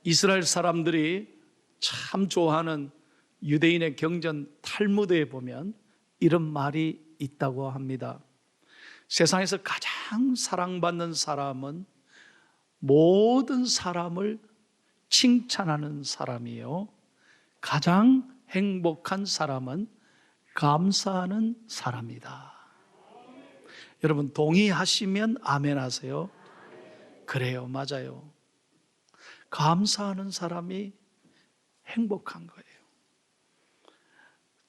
이스라엘 사람들이 참 좋아하는 유대인의 경전 탈무드에 보면 이런 말이 있다고 합니다. 세상에서 가장 사랑받는 사람은 모든 사람을 칭찬하는 사람이요, 가장 행복한 사람은 감사하는 사람이다. 여러분 동의하시면 아멘 하세요. 그래요, 맞아요. 감사하는 사람이 행복한 거예요.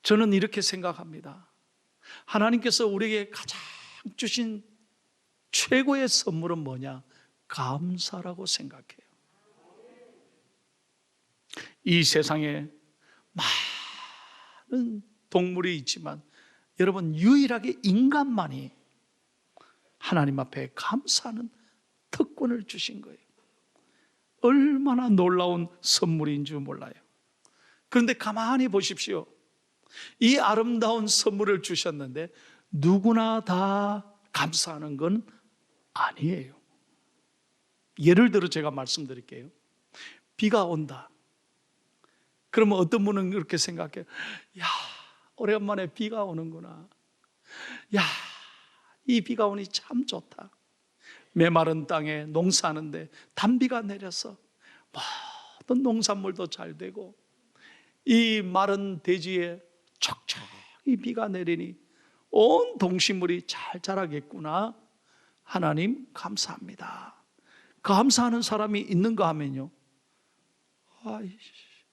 저는 이렇게 생각합니다. 하나님께서 우리에게 가장 주신 최고의 선물은 뭐냐? 감사라고 생각해요. 이 세상에 많은 동물이 있지만 여러분 유일하게 인간만이 하나님 앞에 감사하는 특권을 주신 거예요. 얼마나 놀라운 선물인 줄 몰라요. 그런데 가만히 보십시오. 이 아름다운 선물을 주셨는데 누구나 다 감사하는 건 아니에요. 예를 들어 제가 말씀드릴게요. 비가 온다. 그러면 어떤 분은 그렇게 생각해요. 야, 오랜만에 비가 오는구나. 야, 이 비가 오니 참 좋다. 메마른 땅에 농사하는데 단비가 내려서 모든 농산물도 잘 되고 이 마른 대지에 촉촉이 비가 내리니 온 동식물이 잘 자라겠구나. 하나님 감사합니다. 감사하는 사람이 있는가 하면요,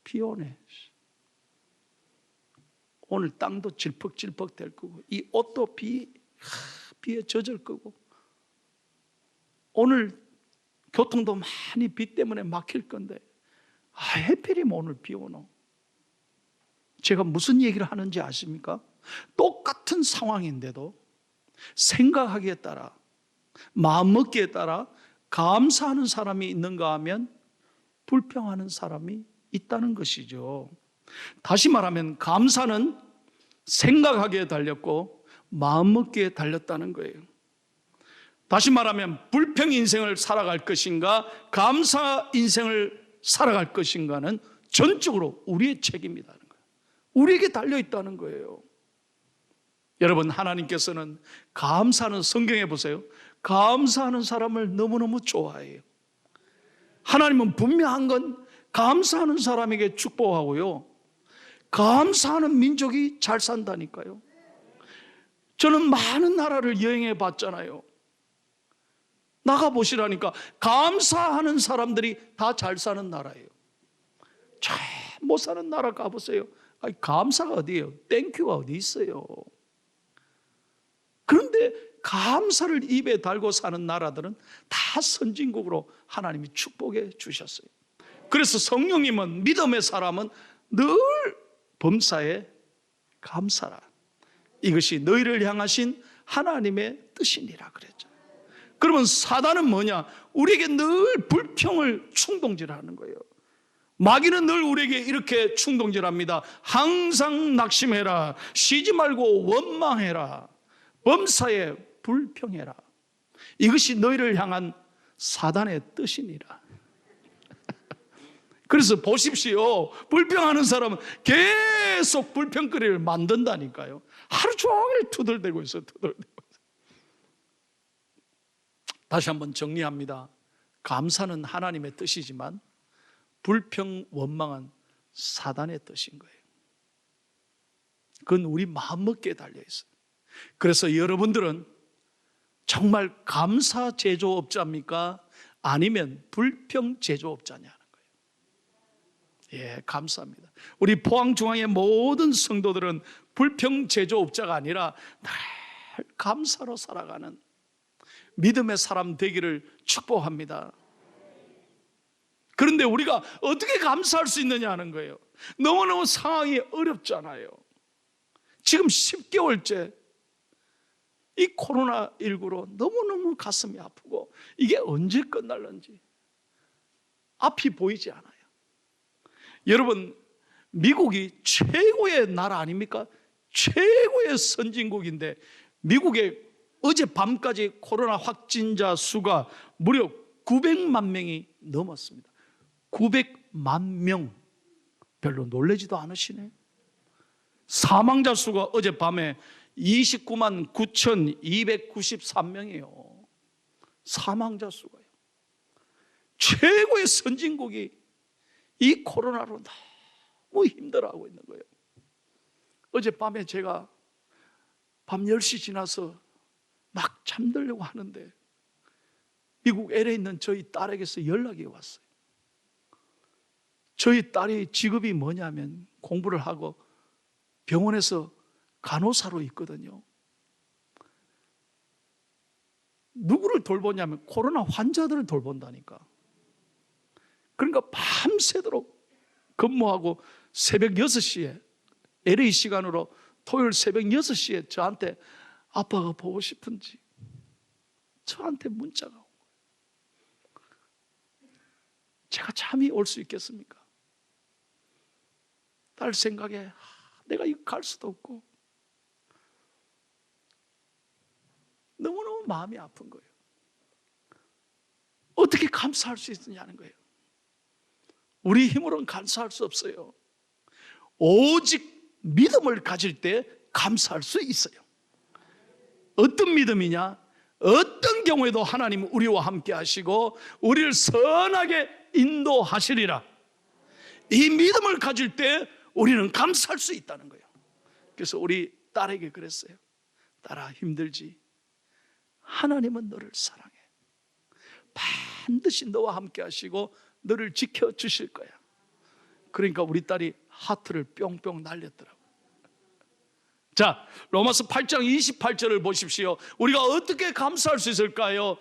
비 오네. 오늘 땅도 질퍽질퍽 될 거고 이 옷도 비에 젖을 거고 오늘 교통도 많이 비 때문에 막힐 건데 하필이면 오늘 비 오노. 제가 무슨 얘기를 하는지 아십니까? 똑같은 상황인데도 생각하기에 따라, 마음먹기에 따라 감사하는 사람이 있는가 하면 불평하는 사람이 있다는 것이죠. 다시 말하면 감사는 생각하기에 달렸고 마음먹기에 달렸다는 거예요. 다시 말하면 불평 인생을 살아갈 것인가 감사 인생을 살아갈 것인가는 전적으로 우리의 책임이라는 거예요. 우리에게 달려있다는 거예요. 여러분 하나님께서는 감사하는, 성경에 보세요, 감사하는 사람을 너무너무 좋아해요. 하나님은 분명한 건 감사하는 사람에게 축복하고요, 감사하는 민족이 잘 산다니까요. 저는 많은 나라를 여행해 봤잖아요. 나가보시라니까. 감사하는 사람들이 다 잘 사는 나라예요. 잘 못 사는 나라 가보세요. 아니, 감사가 어디예요? 땡큐가 어디 있어요? 그런데 감사를 입에 달고 사는 나라들은 다 선진국으로 하나님이 축복해 주셨어요. 그래서 성령님은, 믿음의 사람은 늘 범사에 감사라. 이것이 너희를 향하신 하나님의 뜻이니라 그랬죠. 그러면 사단은 뭐냐? 우리에게 늘 불평을 충동질하는 거예요. 마귀는 늘 우리에게 이렇게 충동질합니다. 항상 낙심해라. 쉬지 말고 원망해라. 범사에 불평해라. 이것이 너희를 향한 사단의 뜻이니라. 그래서 보십시오. 불평하는 사람은 계속 불평거리를 만든다니까요. 하루 종일 투덜대고 있어요. 투덜대고. 다시 한번 정리합니다. 감사는 하나님의 뜻이지만 불평, 원망은 사단의 뜻인 거예요. 그건 우리 마음먹기에 달려있어요. 그래서 여러분들은 정말 감사 제조업자입니까? 아니면 불평 제조업자냐는 거예요. 예, 감사합니다. 우리 포항중앙의 모든 성도들은 불평 제조업자가 아니라 늘 감사로 살아가는 믿음의 사람 되기를 축복합니다. 그런데 우리가 어떻게 감사할 수 있느냐 하는 거예요. 너무너무 상황이 어렵잖아요. 지금 10개월째 이 코로나19로 너무너무 가슴이 아프고 이게 언제 끝날는지 앞이 보이지 않아요. 여러분, 미국이 최고의 나라 아닙니까? 최고의 선진국인데 미국의 어젯밤까지 코로나 확진자 수가 무려 900만 명이 넘었습니다. 900만 명. 별로 놀라지도 않으시네. 사망자 수가 어젯밤에 29만 9,293명이에요. 사망자 수가요. 최고의 선진국이 이 코로나로 너무 힘들어하고 있는 거예요. 어젯밤에 제가 밤 10시 지나서 막 잠들려고 하는데 미국 LA에 있는 저희 딸에게서 연락이 왔어요. 저희 딸이 직업이 뭐냐면 공부를 하고 병원에서 간호사로 있거든요. 누구를 돌보냐면 코로나 환자들을 돌본다니까. 그러니까 밤새도록 근무하고 새벽 6시에 LA 시간으로 토요일 새벽 6시에 저한테 아빠가 보고 싶은지 저한테 문자가 온 거예요. 제가 잠이 올 수 있겠습니까? 딸 생각에 내가 이거 갈 수도 없고 너무너무 마음이 아픈 거예요. 어떻게 감사할 수 있느냐는 거예요. 우리 힘으로는 감사할 수 없어요. 오직 믿음을 가질 때 감사할 수 있어요. 어떤 믿음이냐? 어떤 경우에도 하나님은 우리와 함께 하시고 우리를 선하게 인도하시리라. 이 믿음을 가질 때 우리는 감사할 수 있다는 거예요. 그래서 우리 딸에게 그랬어요. 딸아, 힘들지? 하나님은 너를 사랑해. 반드시 너와 함께 하시고 너를 지켜주실 거야. 그러니까 우리 딸이 하트를 뿅뿅 날렸더라고요. 자, 로마서 8장 28절을 보십시오. 우리가 어떻게 감사할 수 있을까요?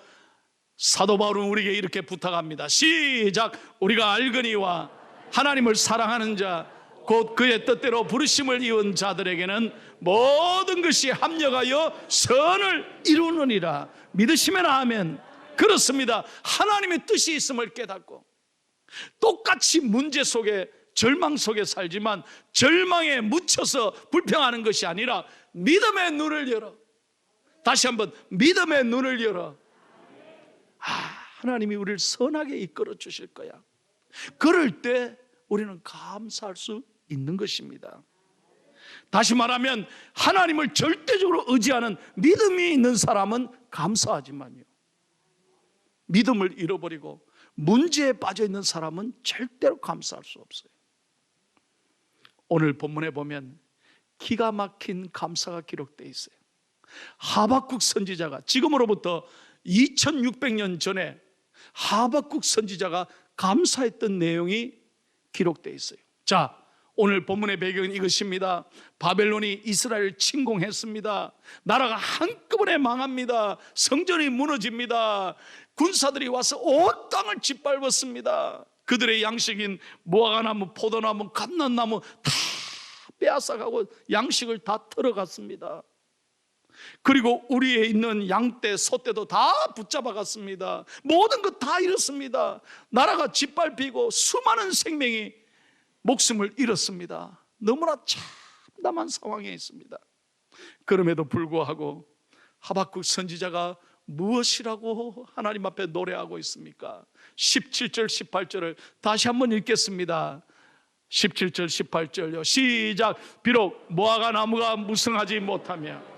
사도 바울은 우리에게 이렇게 부탁합니다. 시작. 우리가 알거니와 하나님을 사랑하는 자 곧 그의 뜻대로 부르심을 이룬 자들에게는 모든 것이 합력하여 선을 이루느니라. 믿으시면 아멘. 그렇습니다. 하나님의 뜻이 있음을 깨닫고 똑같이 문제 속에 절망 속에 살지만 절망에 묻혀서 불평하는 것이 아니라 믿음의 눈을 열어. 다시 한번 믿음의 눈을 열어. 하나님이 우리를 선하게 이끌어 주실 거야. 그럴 때 우리는 감사할 수 있는 것입니다. 다시 말하면 하나님을 절대적으로 의지하는 믿음이 있는 사람은 감사하지만요, 믿음을 잃어버리고 문제에 빠져 있는 사람은 절대로 감사할 수 없어요. 오늘 본문에 보면 기가 막힌 감사가 기록되어 있어요. 하박국 선지자가 지금으로부터 2600년 전에 하박국 선지자가 감사했던 내용이 기록되어 있어요. 자, 오늘 본문의 배경은 이것입니다. 바벨론이 이스라엘을 침공했습니다. 나라가 한꺼번에 망합니다. 성전이 무너집니다. 군사들이 와서 온 땅을 짓밟았습니다. 그들의 양식인 무화과나무, 포도나무, 감람나무 다 빼앗아가고 양식을 다 털어갔습니다. 그리고 우리에 있는 양떼, 소떼도 다 붙잡아갔습니다. 모든 것 다 잃었습니다. 나라가 짓밟히고 수많은 생명이 목숨을 잃었습니다. 너무나 참담한 상황에 있습니다. 그럼에도 불구하고 하박국 선지자가 무엇이라고 하나님 앞에 노래하고 있습니까? 17절 18절을 다시 한번 읽겠습니다. 17절 18절요. 시작. 비록 무화과 나무가 무성하지 못하며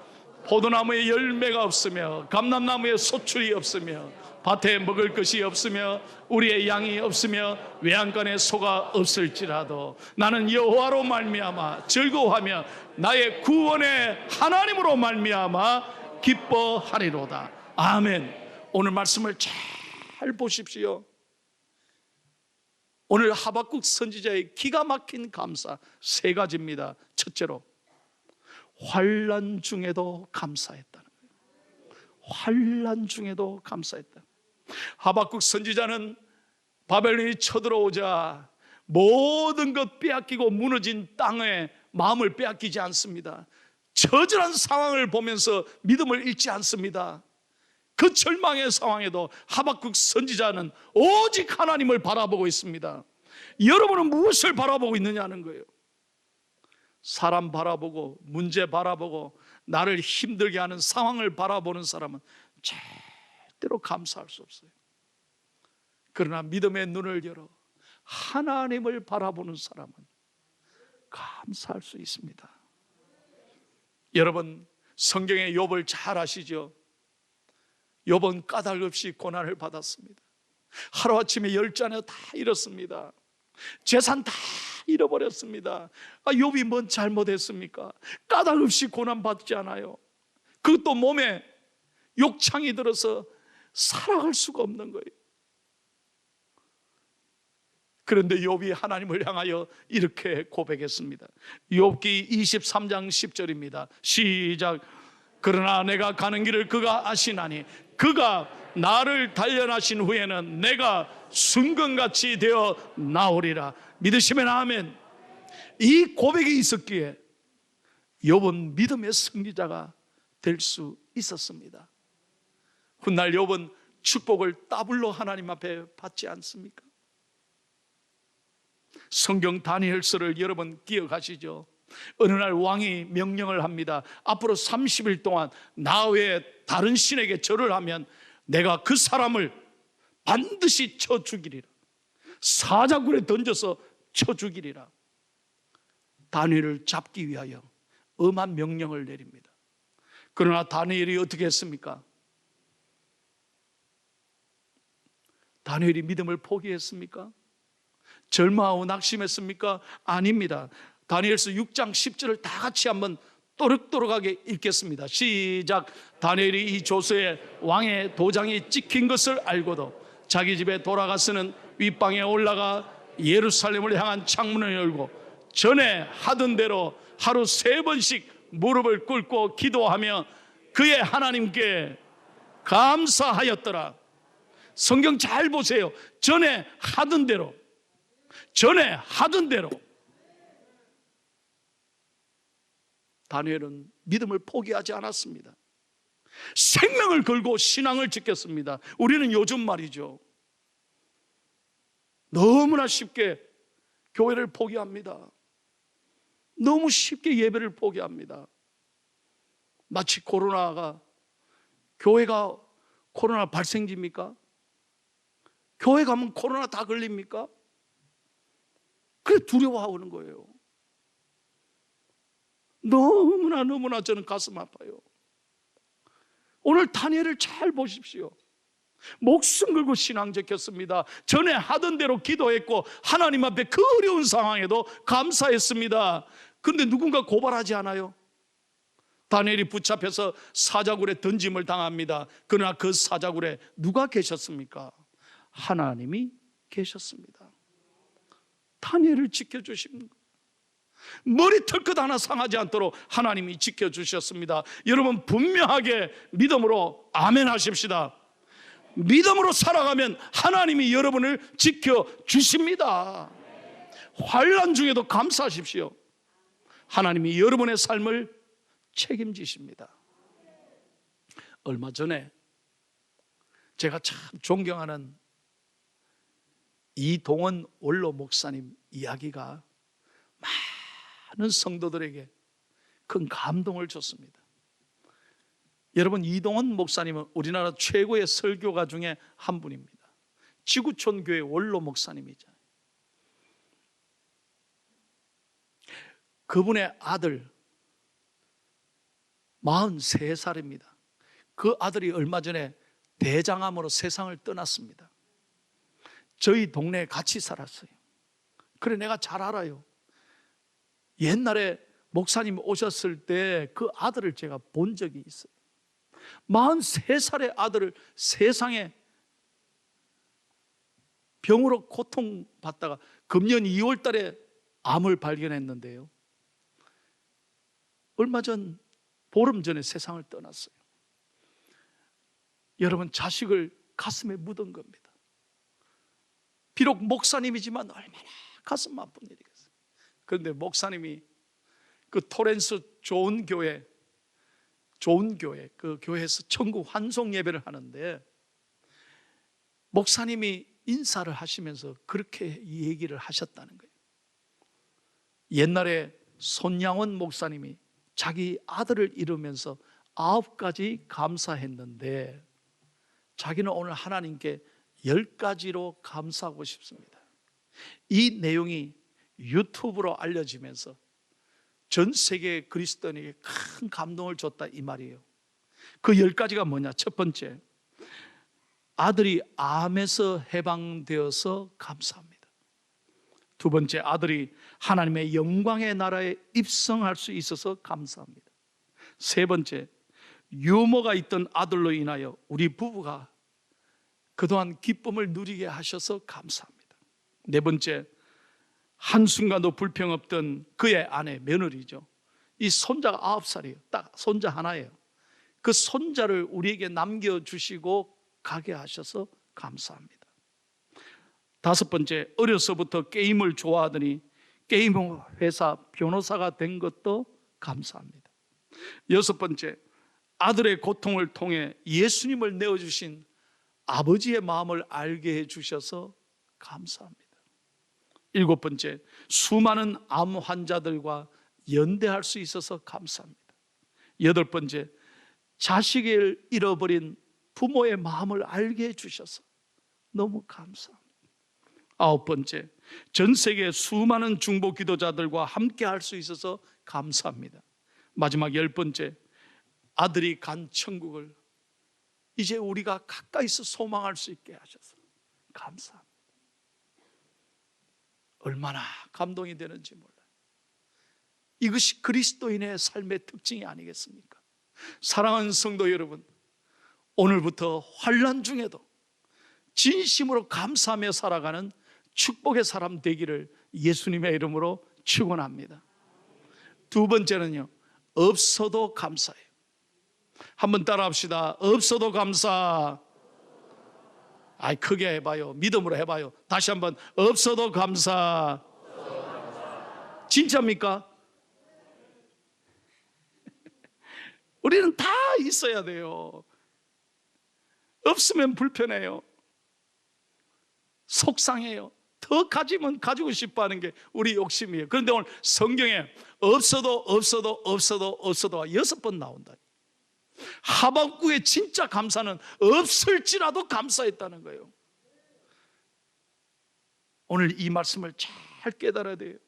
포도나무에 열매가 없으며 감람나무에 소출이 없으며 밭에 먹을 것이 없으며 우리의 양이 없으며 외양간에 소가 없을지라도 나는 여호와로 말미암아 즐거워하며 나의 구원의 하나님으로 말미암아 기뻐하리로다. 아멘. 오늘 말씀을 잘 보십시오. 오늘 하박국 선지자의 기가 막힌 감사 세 가지입니다. 첫째로 환난 중에도 감사했다는 거예요. 환난 중에도 감사했다. 하박국 선지자는 바벨론이 쳐들어오자 모든 것 빼앗기고 무너진 땅에 마음을 빼앗기지 않습니다. 처절한 상황을 보면서 믿음을 잃지 않습니다. 그 절망의 상황에도 하박국 선지자는 오직 하나님을 바라보고 있습니다. 여러분은 무엇을 바라보고 있느냐는 거예요. 사람 바라보고 문제 바라보고 나를 힘들게 하는 상황을 바라보는 사람은 절대로 감사할 수 없어요. 그러나 믿음의 눈을 열어 하나님을 바라보는 사람은 감사할 수 있습니다. 여러분, 성경의 욥을 잘 아시죠? 욥은 까닭없이 고난을 받았습니다. 하루아침에 10자녀 다 잃었습니다. 재산 다 잃어버렸습니다. 욥이 뭔 잘못했습니까? 까닭없이 고난받지 않아요. 그것도 몸에 욕창이 들어서 살아갈 수가 없는 거예요. 그런데 욥이 하나님을 향하여 이렇게 고백했습니다. 욥기 23장 10절입니다. 시작. 그러나 내가 가는 길을 그가 아시나니 그가 나를 단련하신 후에는 내가 순금같이 되어 나오리라. 믿으시면 아멘. 이 고백이 있었기에 욥은 믿음의 승리자가 될 수 있었습니다. 훗날 욥은 축복을 더블로 하나님 앞에 받지 않습니까? 성경 다니엘서를 여러분 기억하시죠? 어느 날 왕이 명령을 합니다. 앞으로 30일 동안 나 외에 다른 신에게 절을 하면 내가 그 사람을 반드시 쳐 죽이리라. 사자굴에 던져서 쳐 죽이리라. 다니엘을 잡기 위하여 엄한 명령을 내립니다. 그러나 다니엘이 어떻게 했습니까? 다니엘이 믿음을 포기했습니까? 절망하고 낙심했습니까? 아닙니다. 다니엘서 6장 10절을 다 같이 한번 또렷또렷하게 읽겠습니다. 시작. 다니엘이 이 조서에 왕의 도장이 찍힌 것을 알고도 자기 집에 돌아가서는 윗방에 올라가 예루살렘을 향한 창문을 열고 전에 하던 대로 하루 3번씩 무릎을 꿇고 기도하며 그의 하나님께 감사하였더라. 성경 잘 보세요. 전에 하던 대로, 전에 하던 대로. 다니엘은 믿음을 포기하지 않았습니다. 생명을 걸고 신앙을 지켰습니다. 우리는 요즘 말이죠, 너무나 쉽게 교회를 포기합니다. 너무 쉽게 예배를 포기합니다. 마치 코로나가, 교회가 코로나 발생지입니까? 교회 가면 코로나 다 걸립니까? 그래 두려워하는 거예요. 너무나 저는 가슴 아파요. 오늘 다니엘을 잘 보십시오. 목숨 걸고 신앙 지켰습니다. 전에 하던 대로 기도했고 하나님 앞에 그 어려운 상황에도 감사했습니다. 그런데 누군가 고발하지 않아요? 다니엘이 붙잡혀서 사자굴에 던짐을 당합니다. 그러나 그 사자굴에 누가 계셨습니까? 하나님이 계셨습니다. 다니엘을 지켜주십니다. 머리털끝 하나 상하지 않도록 하나님이 지켜주셨습니다. 여러분 분명하게 믿음으로 아멘 하십시다. 믿음으로 살아가면 하나님이 여러분을 지켜주십니다. 환난 중에도 감사하십시오. 하나님이 여러분의 삶을 책임지십니다. 얼마 전에 제가 참 존경하는 이동원 원로 목사님 이야기가 많은 성도들에게 큰 감동을 줬습니다. 여러분, 이동원 목사님은 우리나라 최고의 설교가 중에 한 분입니다. 지구촌 교회 원로 목사님이죠. 그분의 아들 43살입니다. 그 아들이 얼마 전에 대장암으로 세상을 떠났습니다. 저희 동네에 같이 살았어요. 그래 내가 잘 알아요. 옛날에 목사님 오셨을 때 그 아들을 제가 본 적이 있어요. 43살의 아들을 세상에 병으로 고통받다가 금년 2월 달에 암을 발견했는데요, 얼마 전 보름 전에 세상을 떠났어요. 여러분, 자식을 가슴에 묻은 겁니다. 비록 목사님이지만 얼마나 가슴 아픈 일이겠어요. 그런데 목사님이 그 토렌스 좋은 교회 그 교회에서 천국 환송 예배를 하는데 목사님이 인사를 하시면서 그렇게 얘기를 하셨다는 거예요. 옛날에 손양원 목사님이 자기 아들을 잃으면서 9가지 감사했는데 자기는 오늘 하나님께 10가지로 감사하고 싶습니다. 이 내용이 유튜브로 알려지면서 전 세계 그리스도인에게 큰 감동을 줬다 이 말이에요. 그 10가지가 뭐냐? 첫 번째, 아들이 암에서 해방되어서 감사합니다. 두 번째, 아들이 하나님의 영광의 나라에 입성할 수 있어서 감사합니다. 세 번째, 유모가 있던 아들로 인하여 우리 부부가 그동안 기쁨을 누리게 하셔서 감사합니다. 네 번째, 한순간도 불평 없던 그의 아내, 며느리죠. 이 손자가 9살이에요. 딱 손자 하나예요. 그 손자를 우리에게 남겨주시고 가게 하셔서 감사합니다. 다섯 번째, 어려서부터 게임을 좋아하더니 게임 회사 변호사가 된 것도 감사합니다. 여섯 번째, 아들의 고통을 통해 예수님을 내어주신 아버지의 마음을 알게 해주셔서 감사합니다. 일곱 번째, 수많은 암 환자들과 연대할 수 있어서 감사합니다. 여덟 번째, 자식을 잃어버린 부모의 마음을 알게 해주셔서 너무 감사합니다. 아홉 번째, 전 세계 수많은 중보 기도자들과 함께 할 수 있어서 감사합니다. 마지막 열 번째, 아들이 간 천국을 이제 우리가 가까이서 소망할 수 있게 하셔서 감사합니다. 얼마나 감동이 되는지 몰라요. 이것이 그리스도인의 삶의 특징이 아니겠습니까? 사랑하는 성도 여러분, 오늘부터 환난 중에도 진심으로 감사하며 살아가는 축복의 사람 되기를 예수님의 이름으로 축원합니다. 두 번째는요, 없어도 감사해요. 한번 따라합시다. 없어도 감사. 크게 해봐요. 믿음으로 해봐요. 다시 한번, 없어도 감사. 진짜입니까? 우리는 다 있어야 돼요. 없으면 불편해요. 속상해요. 더 가지면 가지고 싶어 하는 게 우리 욕심이에요. 그런데 오늘 성경에 없어도 6번 나온다. 하박국의 진짜 감사는 없을지라도 감사했다는 거예요. 오늘 이 말씀을 잘 깨달아야 돼요.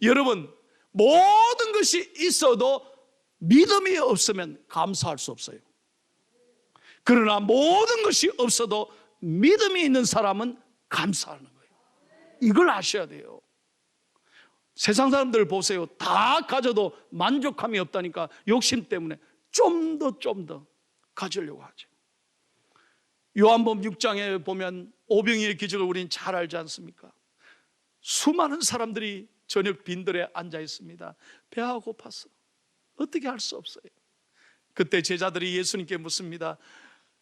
여러분, 모든 것이 있어도 믿음이 없으면 감사할 수 없어요. 그러나 모든 것이 없어도 믿음이 있는 사람은 감사하는 거예요. 이걸 아셔야 돼요. 세상 사람들 보세요. 다 가져도 만족함이 없다니까 욕심 때문에 좀 더 가지려고 하죠. 요한복음 6장에 보면 오병이의 기적을 우리는 잘 알지 않습니까? 수많은 사람들이 저녁 빈들에 앉아 있습니다. 배가 고팠어. 어떻게 할 수 없어요. 그때 제자들이 예수님께 묻습니다.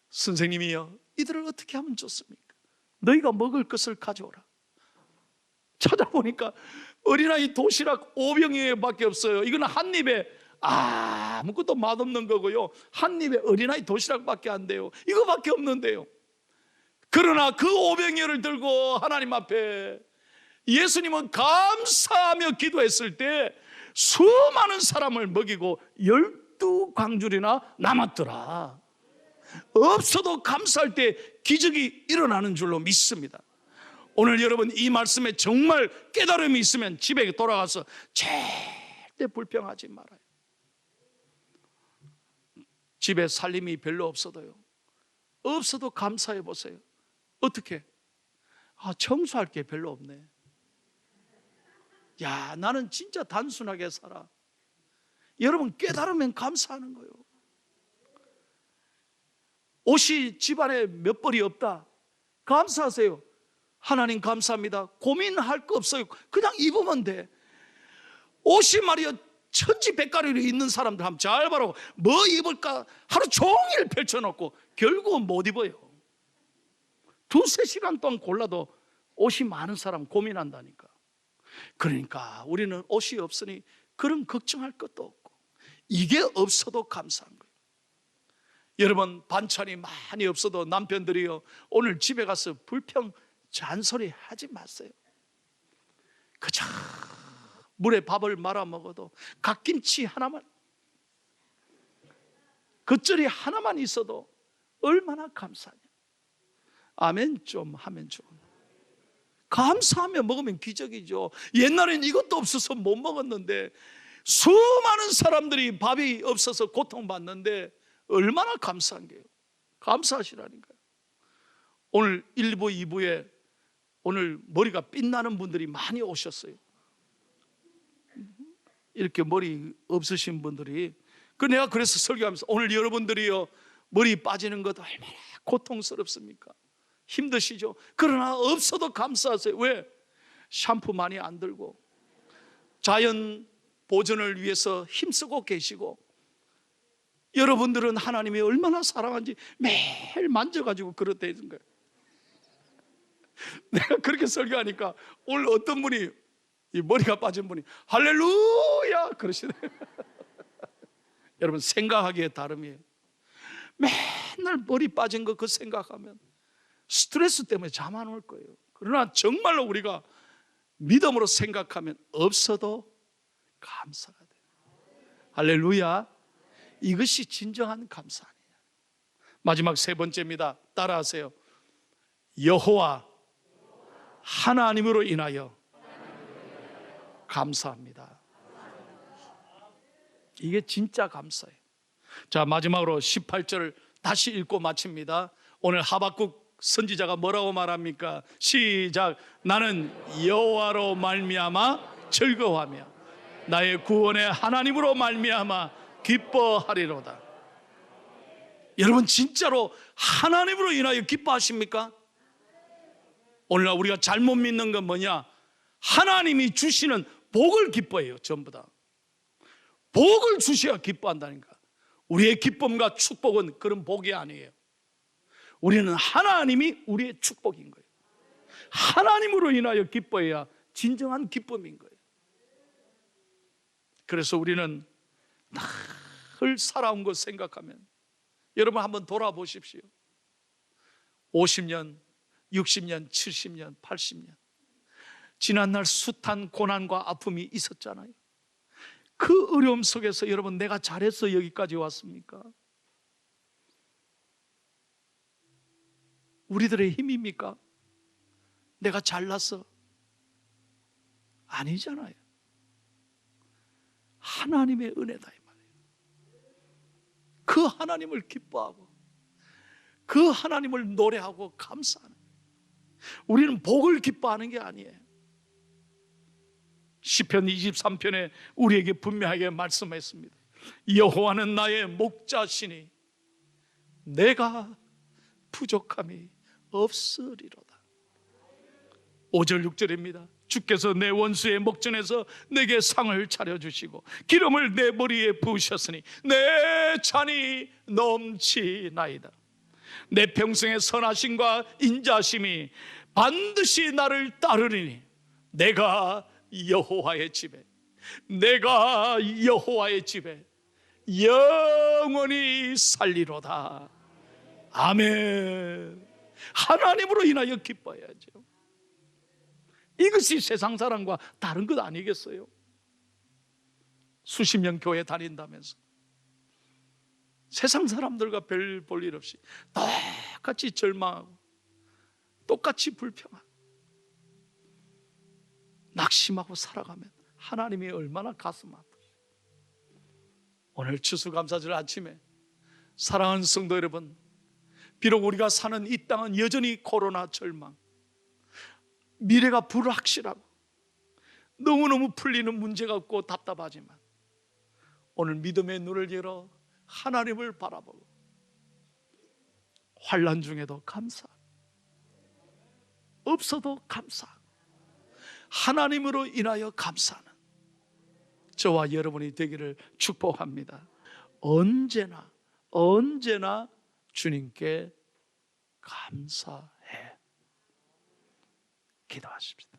선생님이여, 이들을 어떻게 하면 좋습니까? 너희가 먹을 것을 가져오라. 찾아보니까 어린아이 도시락 5병에 없어요. 이거는 한 입에 아무것도 맛없는 거고요, 한 입에 어린아이 도시락밖에 안 돼요. 이거밖에 없는데요. 그러나 그 5병이를 들고 하나님 앞에 예수님은 감사하며 기도했을 때 수많은 사람을 먹이고 12광줄이나 남았더라. 없어도 감사할 때 기적이 일어나는 줄로 믿습니다. 오늘 여러분 이 말씀에 정말 깨달음이 있으면 집에 돌아가서 절대 불평하지 말아요. 집에 살림이 별로 없어도요, 없어도 감사해 보세요. 어떻게? 청소할 게 별로 없네. 야, 나는 진짜 단순하게 살아. 여러분 깨달으면 감사하는 거예요. 옷이 집안에 몇 벌이 없다, 감사하세요. 하나님 감사합니다. 고민할 거 없어요. 그냥 입으면 돼. 옷이 말이야 천지백가리로 있는 사람들 한번 잘 봐라. 뭐 입을까 하루 종일 펼쳐놓고 결국은 못 입어요. 2-3시간 동안 골라도 옷이 많은 사람 고민한다니까. 그러니까 우리는 옷이 없으니 그런 걱정할 것도 없고, 이게 없어도 감사한 거예요. 여러분, 반찬이 많이 없어도 남편들이요, 오늘 집에 가서 불평 잔소리 하지 마세요. 그저 물에 밥을 말아 먹어도 갓김치 하나만, 겉절이 하나만 있어도 얼마나 감사하냐. 아멘 좀 하면 좋은. 감사하며 먹으면 기적이죠. 옛날엔 이것도 없어서 못 먹었는데 수많은 사람들이 밥이 없어서 고통받는데 얼마나 감사한 게요. 감사하시라니까요. 오늘 1부, 2부에 오늘 머리가 빛나는 분들이 많이 오셨어요. 이렇게 머리 없으신 분들이. 내가 그래서 설교하면서 오늘 여러분들이요, 머리 빠지는 것도 얼마나 고통스럽습니까? 힘드시죠? 그러나 없어도 감사하세요. 왜? 샴푸 많이 안 들고 자연 보존을 위해서 힘쓰고 계시고, 여러분들은 하나님이 얼마나 사랑한지 매일 만져가지고 그렇다는 거예요. 내가 그렇게 설교하니까 오늘 어떤 분이, 이 머리가 빠진 분이 할렐루야 그러시네요. 여러분, 생각하기에 다름이에요. 맨날 머리 빠진 거 그 생각하면 스트레스 때문에 잠 안 올 거예요. 그러나 정말로 우리가 믿음으로 생각하면 없어도 감사가 돼요. 할렐루야. 이것이 진정한 감사 아니냐. 마지막 세 번째입니다. 따라하세요. 여호와 하나님으로 인하여 감사합니다. 이게 진짜 감사예요. 자, 마지막으로 18절을 다시 읽고 마칩니다. 오늘 하박국 선지자가 뭐라고 말합니까? 시작. 나는 여호와로 말미암아 즐거워하며 나의 구원의 하나님으로 말미암아 기뻐하리로다. 여러분, 진짜로 하나님으로 인하여 기뻐하십니까? 오늘날 우리가 잘못 믿는 건 뭐냐? 하나님이 주시는 복을 기뻐해요. 전부 다 복을 주셔야 기뻐한다니까. 우리의 기쁨과 축복은 그런 복이 아니에요. 우리는 하나님이 우리의 축복인 거예요. 하나님으로 인하여 기뻐해야 진정한 기쁨인 거예요. 그래서 우리는 늘 살아온 것 생각하면, 여러분 한번 돌아보십시오. 50년, 60년, 70년, 80년 지난날 숱한 고난과 아픔이 있었잖아요. 그 어려움 속에서 여러분, 내가 잘해서 여기까지 왔습니까? 우리들의 힘입니까? 내가 잘나서? 아니잖아요. 하나님의 은혜다 이 말이에요. 그 하나님을 기뻐하고 그 하나님을 노래하고 감사하는 거예요. 우리는 복을 기뻐하는 게 아니에요. 시편 23편에 우리에게 분명하게 말씀했습니다. 여호와는 나의 목자시니 내가 부족함이 없으리로다. 5절 6절입니다. 주께서 내 원수의 목전에서 내게 상을 차려주시고 기름을 내 머리에 부으셨으니 내 잔이 넘치나이다. 내 평생의 선하심과 인자심이 반드시 나를 따르리니 내가 여호와의 집에 영원히 살리로다. 아멘. 하나님으로 인하여 기뻐해야죠. 이것이 세상 사람과 다른 것 아니겠어요? 수십 년 교회 다닌다면서 세상 사람들과 별 볼 일 없이 똑같이 절망하고 똑같이 불평하고 낙심하고 살아가면 하나님이 얼마나 가슴 아프시죠. 오늘 추수감사절 아침에 사랑하는 성도 여러분, 비록 우리가 사는 이 땅은 여전히 코로나 절망, 미래가 불확실하고 너무너무 풀리는 문제가 없고 답답하지만 오늘 믿음의 눈을 열어 하나님을 바라보고 환난 중에도 감사하고 없어도 감사하고 하나님으로 인하여 감사하는 저와 여러분이 되기를 축복합니다. 언제나 주님께 감사해 기도하십시다.